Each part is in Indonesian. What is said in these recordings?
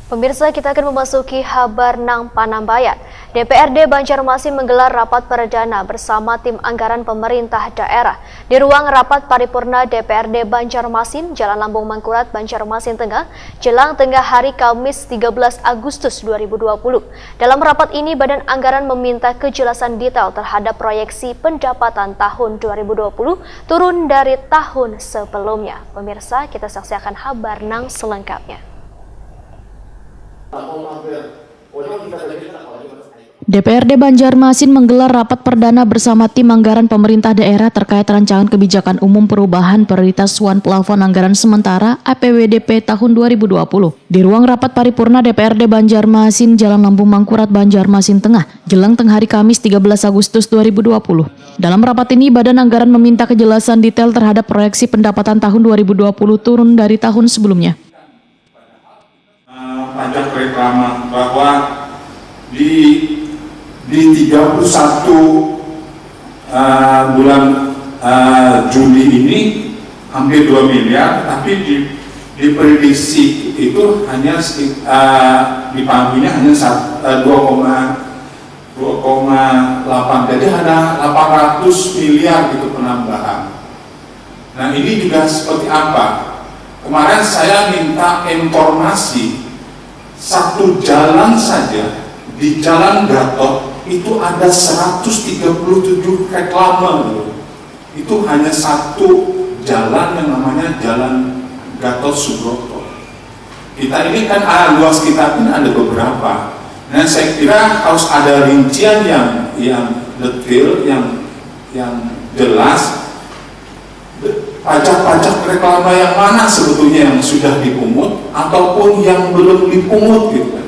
Pemirsa, kita akan memasuki kabar nang Panambayan. DPRD Banjarmasin menggelar rapat perdana bersama tim anggaran pemerintah daerah di ruang rapat paripurna DPRD Banjarmasin, Jalan Lambung Mangkurat, Banjarmasin Tengah, jelang tengah hari Kamis 13 Agustus 2020. Dalam rapat ini, Badan Anggaran meminta kejelasan detail terhadap proyeksi pendapatan tahun 2020 turun dari tahun sebelumnya. Pemirsa, kita saksikan kabar nang selengkapnya. DPRD Banjarmasin menggelar rapat perdana bersama tim anggaran pemerintah daerah terkait rancangan kebijakan umum perubahan prioritas plafon anggaran sementara APBDP tahun 2020. Di ruang rapat paripurna DPRD Banjarmasin, Jalan Lambung Mangkurat, Banjarmasin Tengah, jelang tengah hari Kamis 13 Agustus 2020. Dalam rapat ini, Badan Anggaran meminta kejelasan detail terhadap proyeksi pendapatan tahun 2020 turun dari tahun sebelumnya. Pajak reklama bahwa di 31 bulan Juli ini hampir 2 miliar, tapi diprediksi itu hanya dipahaminya hanya 2,8, jadi ada 800 miliar itu penambahan. Nah, ini juga seperti apa? Kemarin saya minta informasi, satu jalan saja di Jalan Gatot itu ada 137 reklame. Itu hanya satu jalan yang namanya Jalan Gatot Subroto. Kita ini kan luas kita ini ada beberapa. Nah, saya kira harus ada rincian yang detail, yang jelas. Pajak-pajak reklame yang mana sebetulnya yang sudah dipungut ataupun yang belum dipungut gitu kan.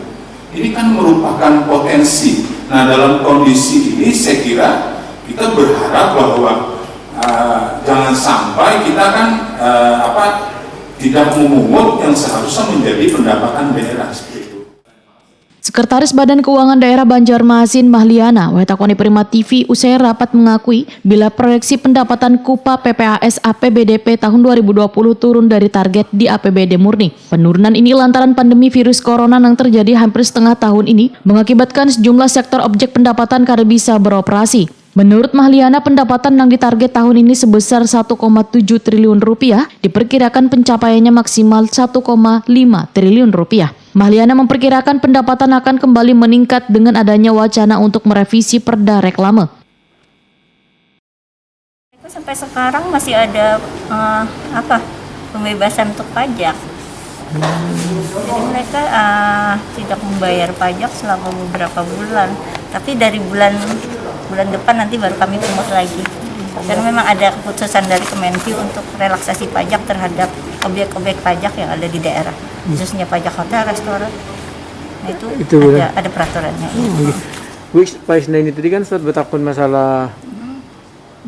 Ini kan merupakan potensi. Nah, dalam kondisi ini saya kira kita berharap bahwa jangan sampai kita kan tidak memungut yang seharusnya menjadi pendapatan daerah seperti itu. Sekretaris Badan Keuangan Daerah Banjarmasin, Mahliana, Wetakoni Prima TV, usai rapat mengakui bila proyeksi pendapatan KUPA PPAS APBDP tahun 2020 turun dari target di APBD murni. Penurunan ini lantaran pandemi virus corona yang terjadi hampir setengah tahun ini mengakibatkan sejumlah sektor objek pendapatan kada bisa beroperasi. Menurut Mahliana, pendapatan yang ditarget tahun ini sebesar 1,7 triliun rupiah, diperkirakan pencapaiannya maksimal 1,5 triliun rupiah. Mahliana memperkirakan pendapatan akan kembali meningkat dengan adanya wacana untuk merevisi perda reklame. Sampai sekarang masih ada pembebasan untuk pajak. Jadi mereka tidak membayar pajak selama beberapa bulan, tapi dari bulan depan nanti baru kami pungut lagi. Karena memang ada keputusan dari Kemenq untuk relaksasi pajak terhadap objek-objek pajak yang ada di daerah, khususnya pajak hotel, restoran. Nah, itu ada peraturannya. Bu, Pak Isnaini tadi kan sempat bertakun masalah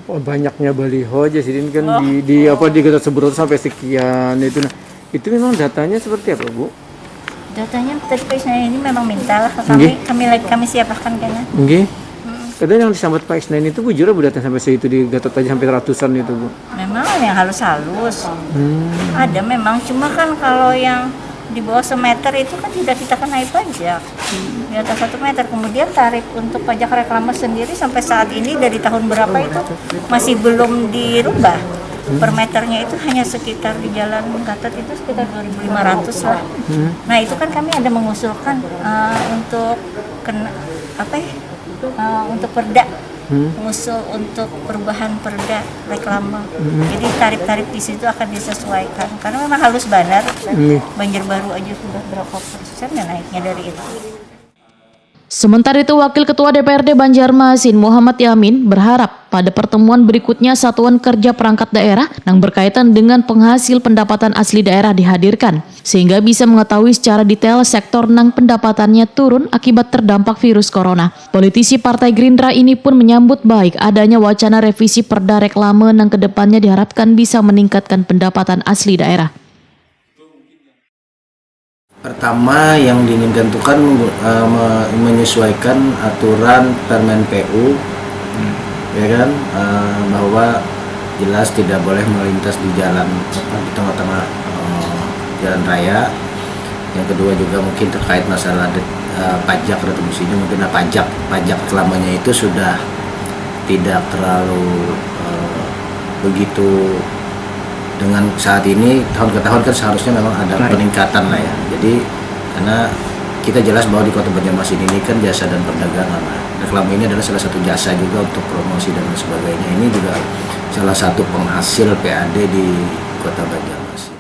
banyaknya baliho aja sih kan di Gatot Subroto sampai sekian itu. Nah, itu memang datanya seperti apa, Bu? Datanya tadi Pak Isnaini memang minta lah kami siapkan kayaknya. Kadang yang disambat Pak Isnaini itu Bu jujur Bu datang sampai segitu di Gatot aja sampai ratusan itu, Bu. Memang yang halus-halus. Ada memang, cuma kan kalau yang di bawah semeter itu kan tidak kita kenai pajak. Di atas 1 meter. Kemudian tarif untuk pajak reklame sendiri sampai saat ini dari tahun berapa itu masih belum dirubah. Per meternya itu hanya sekitar di Jalan Gatot itu sekitar 2.500 lah. Nah, itu kan kami ada mengusulkan untuk untuk perda, mengusul untuk perubahan perda reklame. Jadi tarif-tarif di situ akan disesuaikan karena memang halus benar. Banjarbaru aja sudah berapa persen dan naiknya dari itu. Sementara itu, Wakil Ketua DPRD Banjarmasin, Muhammad Yamin, berharap pada pertemuan berikutnya Satuan Kerja Perangkat Daerah yang berkaitan dengan penghasil pendapatan asli daerah dihadirkan, sehingga bisa mengetahui secara detail sektor yang pendapatannya turun akibat terdampak virus corona. Politisi Partai Gerindra ini pun menyambut baik adanya wacana revisi perda reklame yang kedepannya diharapkan bisa meningkatkan pendapatan asli daerah. Pertama yang diinginkan itu kan menyesuaikan aturan Permen PU, ya kan, bahwa jelas tidak boleh melintas di jalan di tengah-tengah jalan raya. Yang Yang kedua juga mungkin terkait masalah pajak retribusinya, mungkin pajak reklamanya itu sudah tidak terlalu begitu. Dengan saat ini tahun ke tahun kan seharusnya memang ada peningkatan lah ya. Jadi karena kita jelas bahwa di Kota Banjarmasin ini kan jasa dan perdagangan. Reklame ini adalah salah satu jasa juga untuk promosi dan sebagainya. Ini juga salah satu penghasil PAD di Kota Banjarmasin.